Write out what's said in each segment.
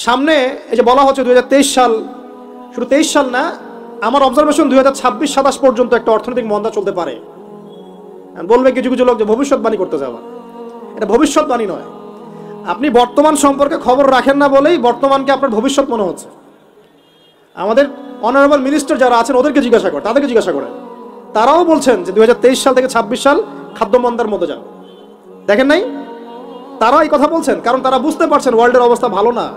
সামনে এই যে বলা হচ্ছে 2023 সাল, শুধু 23 সাল না, আমার অবজারভেশন 2026-27 পর্যন্ত একটা অর্থনৈতিক মন্দা চলতে পারে। বলবে কিছু কিছু লোক যে ভবিষ্যৎবাণী করতে যাওয়া, এটা ভবিষ্যৎবাণী নয়। আপনি বর্তমান সম্পর্কে খবর রাখেন না বলেই বর্তমানকে আপনার ভবিষ্যৎ মনে হচ্ছে। আমাদের অনারেবল মিনিস্টার যারা আছেন ওদেরকে জিজ্ঞাসা করেন, তাদেরকে জিজ্ঞাসা করেন, তারাও বলছেন যে 2023 সাল থেকে 26 সাল খাদ্য মন্দার মধ্যে যাবে। দেখেন নাই, তারাও এই কথা বলছেন, কারণ তারা বুঝতে পারছেন ওয়ার্ল্ডের অবস্থা ভালো না।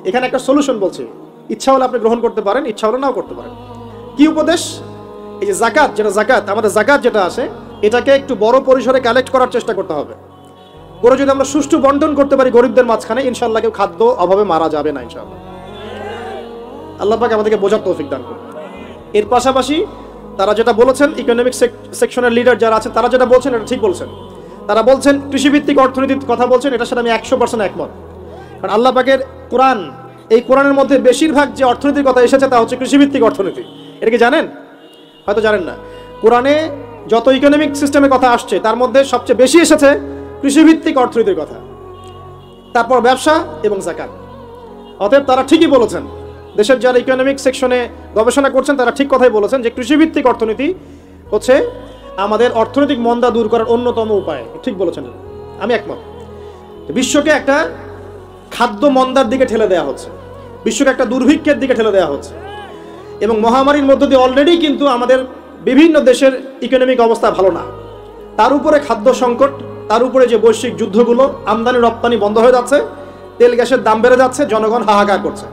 এখানে একটা সলিউশন বলছে, ইচ্ছা হলে আপনি গ্রহণ করতে পারেন, ইচ্ছা হলে নাও করতে পারেন। কি উপদেশ? এই যে জাকাত, যেটা জাকাত, আমাদের জাকাত যেটা আছে, এটাকে একটু বড় পরিসরে কালেক্ট করার চেষ্টা করতে হবে। করে যদি আমরা সুষ্ঠু বন্টন করতে পারি গরিবদের মাঝখানে, ইনশাআল্লাহ কেউ খাদ্য অভাবে মারা যাবে না ইনশাআল্লাহ। আল্লাহ পাক আমাদেরকে বোঝার তৌফিক দান করুন। এর পাশাপাশি তারা যেটা বলেছেন, ইকোনমিক সেকশনের লিডার যারা আছেন তারা যেটা বলছেন এটা ঠিক বলছেন। তারা বলছেন কৃষিভিত্তিক অর্থনীতির কথা বলছেন, এটার সাথে আমি 100% একমত। কারণ আল্লাহ পাকের কোরআন, এই কোরআনের মধ্যে বেশিরভাগ যে অর্থনীতির কথা এসেছে তা হচ্ছে কৃষিভিত্তিক অর্থনীতি। এটা কি জানেন? হয়তো জানেন না। কোরআনে যত ইকোনমিক সিস্টেমের কথা আসছে তার মধ্যে সবচেয়ে বেশি এসেছে কৃষিভিত্তিক অর্থনীতির কথা, তারপর ব্যবসা এবং যাকাত। অতএব তারা ঠিকই বলেছেন, দেশের যারা ইকোনমিক সেকশনে গবেষণা করছেন তারা ঠিক কথাই বলেছেন যে কৃষিভিত্তিক অর্থনীতি হচ্ছে আমাদের অর্থনৈতিক মন্দা দূর করার অন্যতম উপায়। ঠিক বলেছেন, আমি একমত। বিশ্বকে একটা খাদ্য মন্দার দিকে ঠেলে দেওয়া হচ্ছে, বিশ্বকে একটা দুর্ভিক্ষের দিকে ঠেলে দেওয়া হচ্ছে, এবং মহামারীর মধ্য দিয়ে অলরেডি কিন্তু আমাদের বিভিন্ন দেশের ইকোনমিক অবস্থা ভালো না। তার উপরে খাদ্য সংকট, তার উপরে যে বৈশ্বিক যুদ্ধগুলো, আমদানি রপ্তানি বন্ধ হয়ে যাচ্ছে, তেল গ্যাসের দাম বেড়ে যাচ্ছে, জনগণ হাহাকার করছে।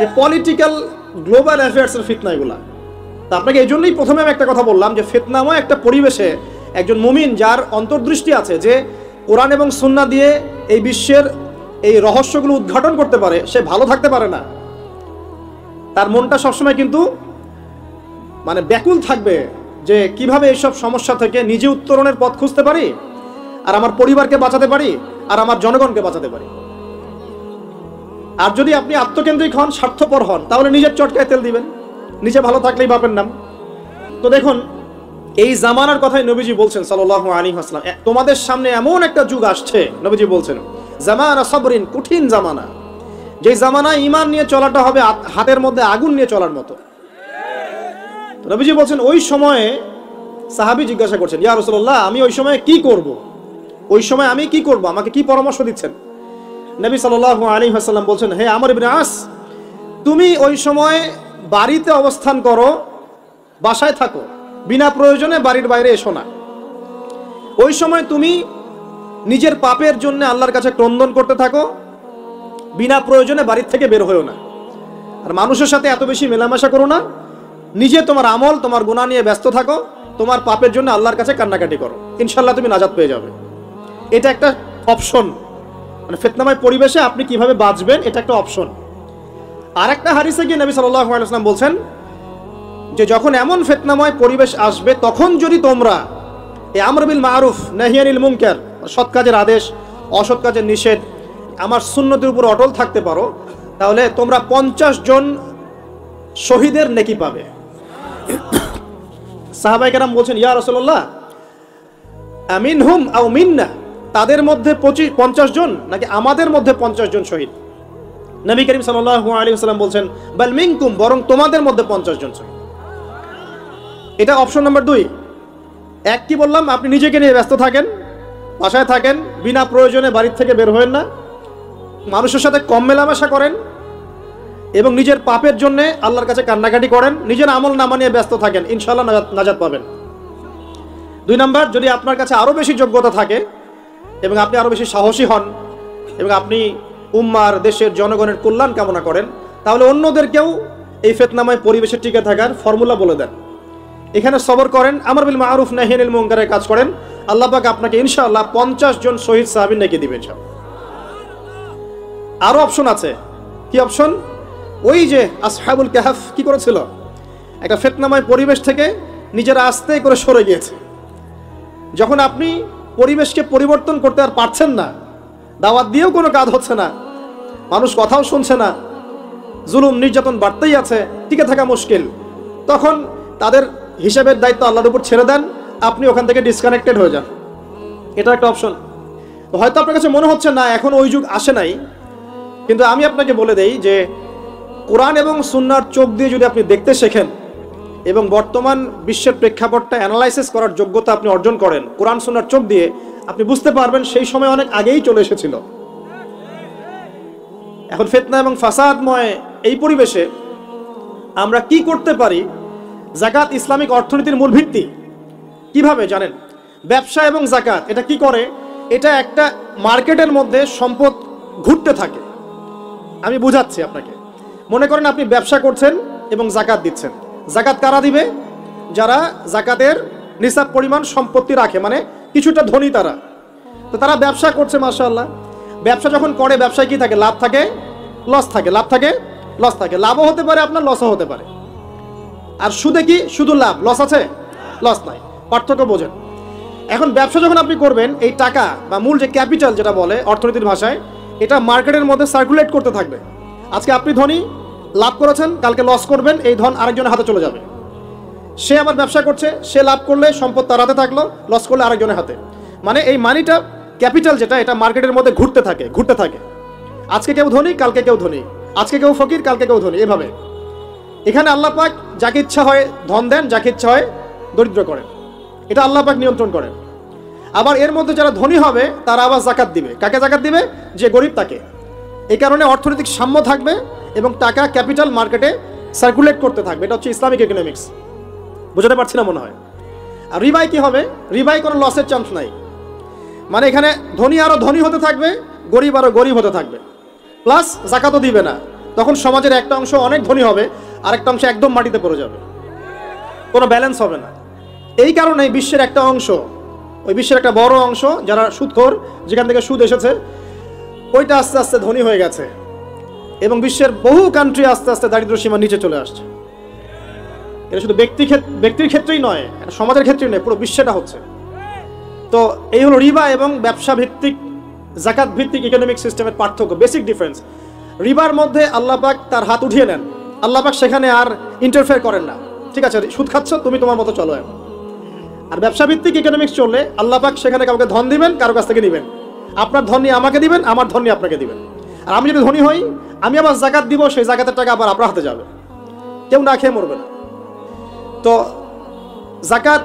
এই পলিটিক্যাল গ্লোবাল অ্যাফেয়ার্সের ফিতনা এগুলা। তা আপনাকে এই জন্যই প্রথমে আমি একটা কথা বললাম যে ফিতনাময় একটা পরিবেশে একজন মুমিন যার অন্তর্দৃষ্টি আছে, যে কোরআন এবং সুন্নাহ দিয়ে এই বিশ্বের এই রহস্যগুলো উদ্ঘাটন করতে পারে, সে ভালো থাকতে পারে না। তার মনটা সবসময় কিন্তু মানে ব্যাকুল থাকবে যে কিভাবে এইসব সমস্যা থেকে নিজে উত্তরণের পথ খুঁজতে পারি, আর আমার পরিবারকে বাঁচাতে পারি, আর আমার জনগণকে বাঁচাতে পারি। আর যদি আপনি আত্মকেন্দ্রিক হন, স্বার্থপর হন, তাহলে নিজের চটকায় তেল দিবেন, নিজে ভালো থাকলেই বাপের নাম। তো দেখুন, এই জামানার কথাই নবীজি বলছেন সাল্লাল্লাহু আলাইহি ওয়াসাল্লাম, তোমাদের সামনে এমন একটা যুগ আসছে, নবীজি বলছেন জামানা সাবরিন, কঠিন জামানা, যে জামানায় ঈমান নিয়ে চলাটা হবে হাতের মধ্যে আগুন নিয়ে চলার মতো। নবীজি বলছেন ওই সময়ে সাহাবী জিজ্ঞাসা করছেন, ইয়া রাসূলুল্লাহ, আমি ওই সময়ে কি করব? ওই সময় আমি কি করব? আমাকে কি পরামর্শ দিচ্ছেন? নবী সাল্লাল্লাহু আলাইহি ওয়াসাল্লাম বলছেন, হে আমর ইবনে আস, তুমি ওই সময় বাড়িতে অবস্থান করো, বাসায় থাকো, বিনা প্রয়োজনে বাড়ির বাইরে এসো না। ওই সময় তুমি নিজের পাপের জন্য আল্লাহর কাছে ক্রন্দন করতে থাকো, বিনা প্রয়োজনে বাড়ির থেকে বের হয়েও না। আর মানুষের সাথে এত বেশি মেলামেশা করো না, নিজে তোমার আমল, তোমার গুনাহ নিয়ে ব্যস্ত থাকো, তোমার পাপের জন্য আল্লাহর কাছে কান্নাকাটি করো, ইনশাআল্লাহ তুমি নাজাত পেয়ে যাবে। এটা একটা অপশন, মানে ফিতনাময় পরিবেশে আপনি কিভাবে বাঁচবেন, এটা একটা অপশন। আর একটা হাদিসে গিয়ে নবী সাল্লাল্লাহু আলাইহি ওয়াসাল্লাম বলছেন যে যখন এমন ফিতনাময় পরিবেশ আসবে, তখন যদি তোমরা এই আমর বিল মারুফ নাহি আনিল মুনকার, সৎ কাজের আদেশ, অসৎ কাজের নিষেধ, আমার সুন্নতের উপর অটল থাকতে পারো, তাহলে তোমরা 50 জন শহীদের নেকি পাবে। সাহাবায়ে কেরাম বলছেন, ইয়া রাসূলুল্লাহ, আমিনহুম আও মিন্না, তাদের মধ্যে 50 জন নাকি আমাদের মধ্যে 50 জন শহীদ? নবী করিম সাল্লাল্লাহু আলাইহি ওয়াসাল্লাম বলছেন, বাল মিনকুম, বরং তোমাদের মধ্যে 50 জন শহীদ। এটা অপশন নাম্বার 2। এক কি বললাম, আপনি নিজেকে নিয়ে ব্যস্ত থাকেন, বাসায় থাকেন, বিনা প্রয়োজনে বাড়ির থেকে বের হবেন না, মানুষের সাথে কম মেলামেশা করেন, এবং নিজের পাপের জন্য আল্লাহর কাছে কান্নাকাটি করেন, নিজের আমল নামা নিয়ে ব্যস্ত থাকেন, ইনশাআল্লাহ নাজাত পাবেন। 2 নাম্বার, যদি আপনার কাছে আরো বেশি যোগ্যতা থাকে এবং আপনি আরো বেশি সাহসী হন এবং আপনি উম্মার, দেশের জনগণের কল্যাণ কামনা করেন, তাহলে অন্যদেরকেও এই ফিতনাময় পরিবেশে টিকে থাকার ফর্মুলা বলে দেন। এখানে সবর করেন, আমর বিল মারুফ নাহি আনিল মুনকারের কাজ করেন, আল্লাহ পাক আপনাকে ইনশাআল্লাহ 50 জন শহীদ সাহাবী নেকি দিবেন। আরো অপশন আছে। কি অপশন? ওই যে আসহাবুল কাহফ কি করেছিল, একটা ফিতনাময় পরিবেশ থেকে নিজেরা আস্তে করে সরে গিয়েছে। যখন আপনি পরিবেশকে পরিবর্তন করতে আর পারছেন না, দাওয়াত দিয়েও কোনো কাজ হচ্ছে না, মানুষ কথাও শুনছে না, জুলুম নির্যাতন বাড়তেই আছে, টিকে থাকা মুশকিল, তখন তাদের হিসাবের দায়িত্ব আল্লাহর উপর ছেড়ে দেন, আপনি ওখান থেকে ডিসকানেক্টেড হয়ে যান। এটা একটা অপশন। হয়তো আপনার কাছে মনে হচ্ছে না এখন ওই যুগ আসে নাই, কিন্তু আমি আপনাকে বলে দেই যে কোরআন এবং সুন্নাহর চোখ দিয়ে যদি আপনি দেখতে শেখেন এবং বর্তমান বিশ্বের প্রেক্ষাপটটা অ্যানালাইসিস করার যোগ্যতা আপনি অর্জন করেন কোরআন সুন্নাহর চোখ দিয়ে, আপনি বুঝতে পারবেন সেই সময় অনেক আগেই চলে এসেছিল। এখন ফিতনা এবং ফাসাদময় এই পরিবেশে আমরা কি করতে পারি? যাকাত ইসলামিক অর্থনীতির মূল ভিত্তি। কিভাবে জানেন? ব্যবসা এবং যাকাত এটা কি করে? এটা একটা মার্কেটের মধ্যে সম্পদ ঘুরতে থাকে। আমি বুঝাচ্ছি আপনাকে। মনে করেন আপনি ব্যবসা করছেন এবং যাকাত দিচ্ছেন। যাকাত কারা দিবে? যারা যাকাতের নিসাব পরিমাণ সম্পত্তি রাখে, মানে কিছুটা ধনী তারা। তো তারা ব্যবসা করছে, মাশাআল্লাহ। ব্যবসা যখন করে, ব্যবসায় কি থাকে? লাভ থাকে, লস থাকে, লাভ থাকে, লস থাকে। লাভও হতে পারে আপনার, লসও হতে পারে। আর সুদে কি? শুধু লাভ, লস আছে? লস নাই। পার্থক্য বোঝেন। এখন ব্যবসা যখন আপনি করবেন, এই টাকা বা মূল যে ক্যাপিটাল যেটা বলে অর্থনীতির ভাষায়, এটা মার্কেটের মধ্যে সার্কুলেট করতে থাকবে। আজকে আপনি ধনী, লাভ করেছেন, কালকে লস করবেন, এই ধন আরেকজনের হাতে চলে যাবে। সে আবার ব্যবসা করছে, সে লাভ করলে সম্পদ তার হাতে থাকলো, লস করলে আরেকজনের হাতে। মানে এই মানিটা, ক্যাপিটাল যেটা, এটা মার্কেটের মধ্যে ঘুরতে থাকে, ঘুরতে থাকে। আজকে কেউ ধনী, কালকে কেউ ধনী, আজকে কেউ ফকির, কালকে কেউ ধনী, এভাবে। এখানে আল্লাহ পাক যাকে ইচ্ছা হয় ধন দেন, যাকে ইচ্ছা হয় দরিদ্র করেন। এটা আল্লাহ পাক নিয়ন্ত্রণ করেন। আবার এর মধ্যে যারা ধনী হবে তারা আবার যাকাত দিবে। কাকে যাকাত দিবে? যে গরিব তাকে। এই কারণে অর্থনৈতিক সাম্য থাকবে এবং টাকা, ক্যাপিটাল মার্কেটে সার্কুলেট করতে থাকবে। এটা হচ্ছে ইসলামিক ইকোনমিক্স। বুঝতে পারছি না মনে হয়। আর রিবাই কি হবে? রিবাই কোনো লসের চান্স নাই। মানে এখানে ধনী আরো ধনী হতে থাকবে, গরিব আরো গরিব হতে থাকবে, প্লাস যাকাতও দিবে না। তখন সমাজের একটা অংশ অনেক ধনী হবে, আরেকটা অংশ একদম মাটিতে পড়ে যাবে, কোনো ব্যালেন্স হবে না। এই কারণে বিশ্বের একটা অংশ, ওই বিশ্বের একটা বড় অংশ যারা সুদখোর, যেখান থেকে সুদ এসেছে, ওইটা আস্তে আস্তে ধনী হয়ে গেছে এবং বিশ্বের বহু কান্ট্রি আস্তে আস্তে দারিদ্র্য সীমার নিচে চলে আসছে। এটা শুধু ব্যক্তির ক্ষেত্রেই নয়, এটা সমাজের ক্ষেত্রেই নয়, পুরো বিশ্বটা হচ্ছে। তো এই হলো রিবা এবং ব্যবসা ভিত্তিক, যাকাত ভিত্তিক ইকোনমিক সিস্টেমের পার্থক্য, বেসিক ডিফারেন্স। রিবার মধ্যে আল্লাহ পাক তার হাত উঠিয়ে নেন, আল্লাহ পাক সেখানে আর ইন্টারফেয়ার করেন না। ঠিক আছে, সুদ খাচ্ছ, তুমি তোমার মতো চলো। আর ব্যবসা ভিত্তিক ইকোনমিক্স চললে আল্লাহ পাক সেখানে কাউকে ধন দিবেন, কারো কাছ থেকে নেবেন। আপনার ধন নিয়ে আমাকে দিবেন, আমার ধন নিয়ে আপনাকে দিবেন। আর আমি যদি ধনী হই, আমি আবার যাকাত দিব, সেই যাকাতের টাকা আবার আপনার হাতে যাবে, কেউ না খেয়ে মরবে না। তো যাকাত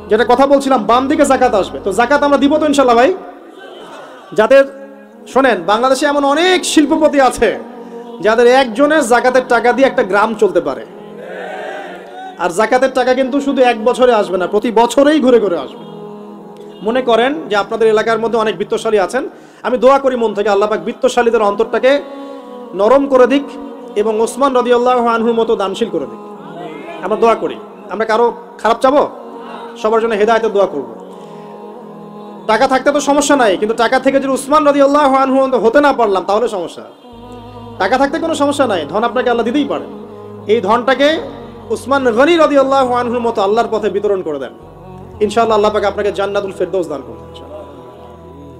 যেটা কথা বলছিলাম, বাম দিকে যাকাত আসবে। তো যাকাত আমরা দিব তো ইনশাল্লাহ ভাই। যাদের, শোনেন, বাংলাদেশে এমন অনেক শিল্পপতি আছে যাদের একজনের যাকাতের টাকা দিয়ে একটা গ্রাম চলতে পারে। আর যাকাতের টাকা কিন্তু শুধু এক বছরে আসবে না, প্রতি বছরেই ঘুরে ঘুরে আসবে। মনে করেন যে আপনাদের এলাকার মধ্যে অনেক বিত্তশালী আছেন, আমি দোয়া করি মন থেকে আল্লাহ পাক বিত্তশালীদের অন্তরটাকে নরম করে দিক এবং ওসমান রাদিয়াল্লাহু আনহুর মতো দানশীল করে দিক। আমরা দোয়া করি। আমরা কারো খারাপ চাবো? সবার জন্য হেদায়েতের দোয়া করব। টাকা থাকতে তো সমস্যা নাই, কিন্তু টাকা থেকে যদি উসমান রাদিয়াল্লাহু আনহু হতে না পারলাম তাহলে সমস্যা। টাকা থাকতে কোনো সমস্যা নাই, ধন আপনাকে আল্লাহ দিতেই পারে। এই ধনটাকে উসমান গনি রাদিয়াল্লাহু আনহুর মতো আল্লাহর পথে বিতরণ করে দেন, ইনশাআল্লাহ আল্লাহ পাক আপনাকে জান্নাতুল ফেরদৌস দান করবেন।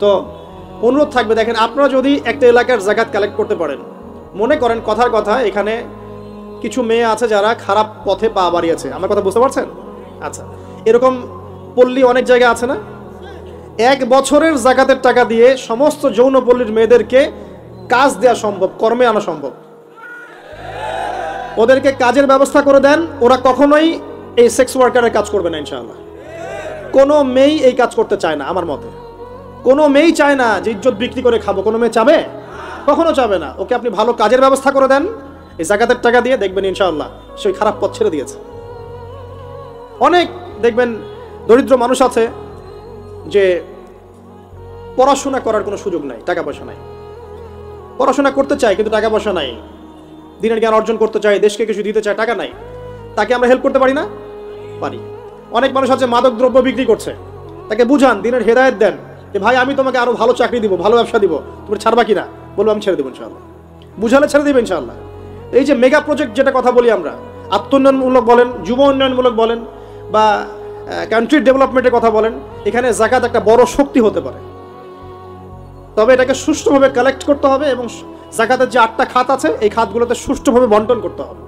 তো অনুরোধ থাকবে, দেখেন, আপনারা যদি একটা এলাকার যাকাত কালেক্ট করতে পারেন, মনে করেন কথার কথা এখানে কিছু মেয়ে আছে যারা খারাপ পথে পা বাড়িয়েছে, আমার কথা বুঝতে পারছেন? আচ্ছা, এরকম পল্লী অনেক জায়গা আছে না? এক বছরের যাকাতের টাকা দিয়ে সমস্ত যৌনপল্লীর মেয়েদেরকে কাজ দেওয়া সম্ভব, কর্মে আনা সম্ভব। ওদেরকে কাজের ব্যবস্থা করে দেন, ওরা কখনোই এই সেক্স ওয়ার্কারের কাজ করবে না ইনশাআল্লাহ। কোনো মেয়েই এই কাজ করতে চায় না আমার মতে। কোনো মেয়েই চায় না যে ইজ্জত বিক্রি করে খাবো, কোনো মেয়ে চাবে? কখনো চাবে না। ওকে আপনি ভালো কাজের ব্যবস্থা করে দেন এই যাকাতের টাকা দিয়ে, দেখবেন ইনশাআল্লাহ সেই খারাপ পথ ছেড়ে দিয়েছে। অনেক দেখবেন দরিদ্র মানুষ আছে যে পড়াশোনা করার কোনো সুযোগ নাই, টাকা পয়সা নাই, পড়াশোনা করতে চায় কিন্তু টাকা পয়সা নাই, দিনের জ্ঞান অর্জন করতে চায়, দেশকে কিছু দিতে চায়, টাকা নাই। তাকে আমরা হেল্প করতে পারি না? পারি। অনেক মানুষ আছে মাদক দ্রব্য বিক্রি করছে, তাকে বুঝান, দিনের হেদায়েত দেন যে ভাই আমি তোমাকে আরো ভালো চাকরি দিব, ভালো ব্যবসা দিব, তুমি ছাড়বা কিনা? বলবো আমি ছেড়ে দেবো ইনশাআল্লাহ। বুঝালে ছেড়ে দেবে ইনশাআল্লাহ। এই যে মেগা প্রজেক্ট যেটা কথা বলি আমরা, আত্মোন্নয়নমূলক বলেন, যুব উন্নয়নমূলক বলেন, বা কান্ট্রি ডেভেলপমেন্টের কথা বলেন, এখানে যাকাত একটা বড় শক্তি হতে পারে। তবে এটাকে সুষ্ঠুভাবে কালেক্ট করতে হবে এবং যাকাতের যে 8টা খাত আছে এই খাতগুলোতে সুষ্ঠুভাবে বন্টন করতে হবে।